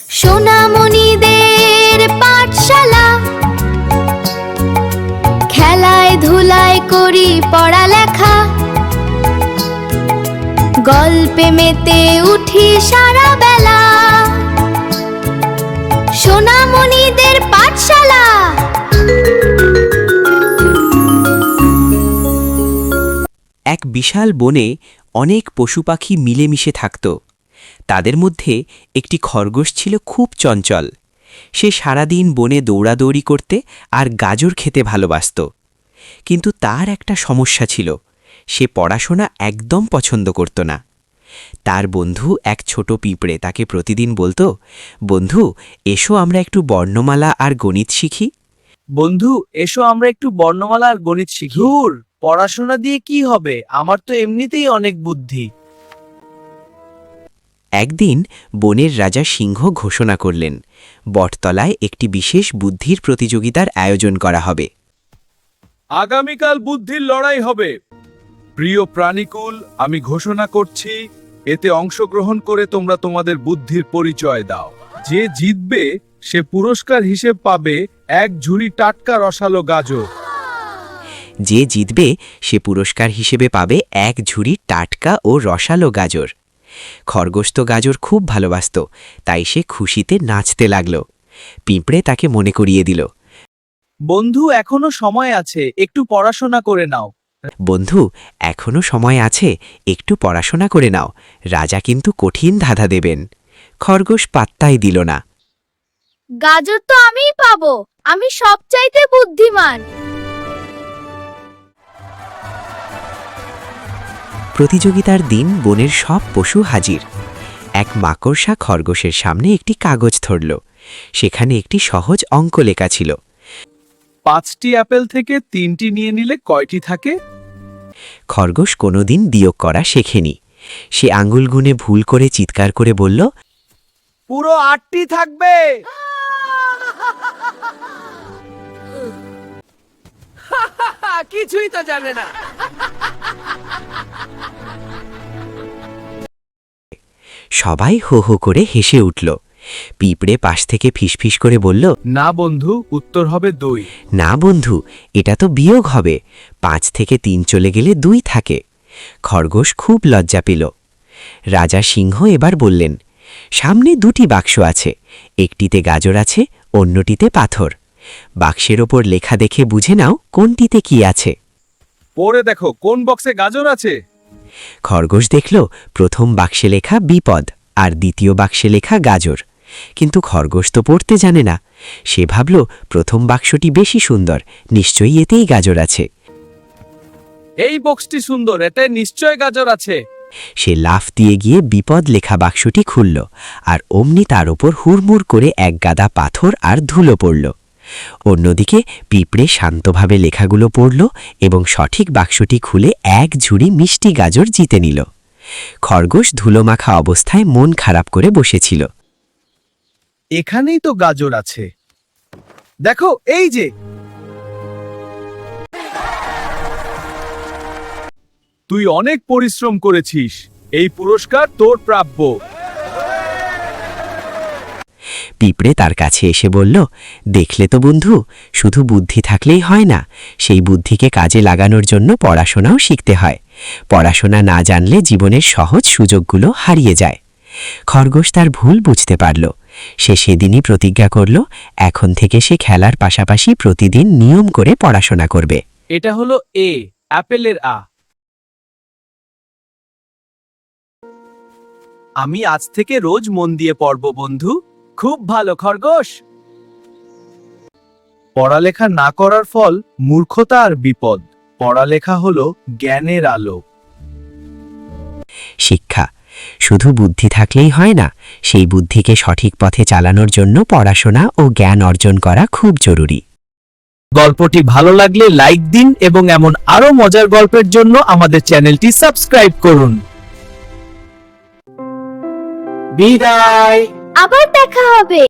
সোনামণিদের পাঠশালা, খেলায় ধুলায় করি পড়ালেখা, গল্পে মেতে উঠি সারা বেলা। সোনামণিদের পাঠশালা। এক বিশাল বনে অনেক পশু পাখি মিলেমিশে থাকত। তাদের মধ্যে একটি খরগোশ ছিল খুব চঞ্চল। সে সারাদিন বনে দৌড়াদৌড়ি করতে আর গাজর খেতে ভালোবাসত। কিন্তু তার একটা সমস্যা ছিল, সে পড়াশোনা একদম পছন্দ করত না। তার বন্ধু এক ছোট পিঁপড়ে তাকে প্রতিদিন বলতো, বন্ধু এসো আমরা একটু বর্ণমালা আর গণিত শিখি। বন্ধু এসো আমরা একটু বর্ণমালা আর গণিত শিখি। ধুর, পড়াশোনা দিয়ে কি হবে, আমার তো এমনিতেই অনেক বুদ্ধি। একদিন বনের রাজা সিংহ ঘোষণা করলেন, বটতলায় একটি বিশেষ বুদ্ধির প্রতিযোগিতার আয়োজন করা হবে। আগামীকাল বুদ্ধির লড়াই হবে। প্রিয় প্রাণীকুল, আমি ঘোষণা করছি, এতে অংশগ্রহণ করে তোমরা তোমাদের বুদ্ধির পরিচয় দাও। যে জিতবে সে পুরস্কার হিসেব পাবে এক ঝুড়ি টাটকা রসালো গাজর। যে জিতবে সে পুরস্কার হিসেবে পাবে এক ঝুড়ি টাটকা ও রসালো গাজর। খরগোশ তো গাজর খুব ভালোবাসত, তাই সে খুশিতে নাচতে লাগল। পিঁপড়ে তাকে মনে করিয়ে দিল, বন্ধু এখনো সময় আছে, একটু পড়াশোনা করে নাও। বন্ধু এখনো সময় আছে, একটু পড়াশোনা করে নাও, রাজা কিন্তু কঠিন ধাঁধা দেবেন। খরগোশ পাত্তাই দিল না। গাজর তো আমিই পাবো, আমি সবচাইতে বুদ্ধিমান। প্রতিযোগিতার দিন বনের সব পশু হাজির। এক মাকড়সা খরগোশের সামনে একটি কাগজ ধরল। সেখানে একটি সহজ অঙ্ক লেখা ছিল। 5টি অ্যাপেল থেকে 3টি নিয়ে নিলে কয়টি থাকে? খরগোশ কোনোদিন বিয়োগ করা শেখেনি। সে আঙুল গুনে ভুল করে চিৎকার করে বলল, পুরো 8টি থাকবে। কিছুই তো জানে না। সবাই হো হো করে হেসে উঠল। পিঁপড়ে পাশ থেকে ফিসফিস করে বলল, না বন্ধু, উত্তর হবে 2। না বন্ধু, এটা তো বিয়োগ হবে, 5 থেকে 3 চলে গেলে 2 থাকে। খরগোশ খুব লজ্জা পেল। রাজা সিংহ এবার বললেন, সামনে 2টি বাক্স আছে, একটিতে গাজর আছে, অন্যটিতে পাথর। বাক্সের ওপর লেখা দেখে বুঝে নাও কোনটিতে কি আছে। পড়ে দেখো কোন বক্সে গাজর আছে। খরগোশ দেখল প্রথম বাক্সে লেখা বিপদ আর দ্বিতীয় বাক্সে লেখা গাজর। কিন্তু খরগোশ তো পড়তে জানে না। সে ভাবল প্রথম বাক্সটি বেশি সুন্দর, নিশ্চয়ই এতেই গাজর আছে। এই বক্সটি সুন্দর, এতে নিশ্চয় গাজর আছে। সে লাফ দিয়ে গিয়ে বিপদ লেখা বাক্সটি খুলল, আর অমনি তার ওপর হুড়মুড় করে এক গাদা পাথর আর ধুলো পড়ল। অন্যদিকে পিঁপড়ে শান্তভাবে লেখাগুলো পড়ল এবং সঠিক বাক্সটি খুলে এক ঝুড়ি মিষ্টি গাজর জিতে নিল। খরগোশ ধুলোমাখা অবস্থায় মন খারাপ করে বসেছিল। এখানেই তো গাজর আছে, দেখো এই যে। তুই অনেক পরিশ্রম করেছিস, এই পুরস্কার তোর প্রাপ্য। পিঁপড়ে তার কাছে এসে বলল, দেখলে তো বন্ধু, শুধু বুদ্ধি থাকলেই হয় না, সেই বুদ্ধিকে কাজে লাগানোর জন্য পড়াশোনাও শিখতে হয়। পড়াশোনা না জানলে জীবনের সহজ সুযোগগুলো হারিয়ে যায়। খরগোশ তার ভুল বুঝতে পারল। সে সেদিনই প্রতিজ্ঞা করল, এখন থেকে সে খেলার পাশাপাশি প্রতিদিন নিয়ম করে পড়াশোনা করবে। এটা হলো এ, অ্যাপেলের আ। আমি আজ থেকে রোজ মন দিয়ে পড়ব বন্ধু। খুব ভালো খরগোশ। পড়ালেখা না করার ফল মূর্খতা আর বিপদ। পড়ালেখা হলো জ্ঞানের আলো। শিক্ষা শুধু বুদ্ধি থাকলেই হয় না, সেই বুদ্ধিকে সঠিক পথে চালানোর জন্য পড়াশোনা ও জ্ঞান অর্জন করা খুব জরুরি। গল্পটি ভালো লাগলে লাইক দিন এবং এমন আরো মজার গল্পের জন্য আমাদের চ্যানেলটি সাবস্ক্রাইব করুন। বিদায়। আবার দেখা হবে।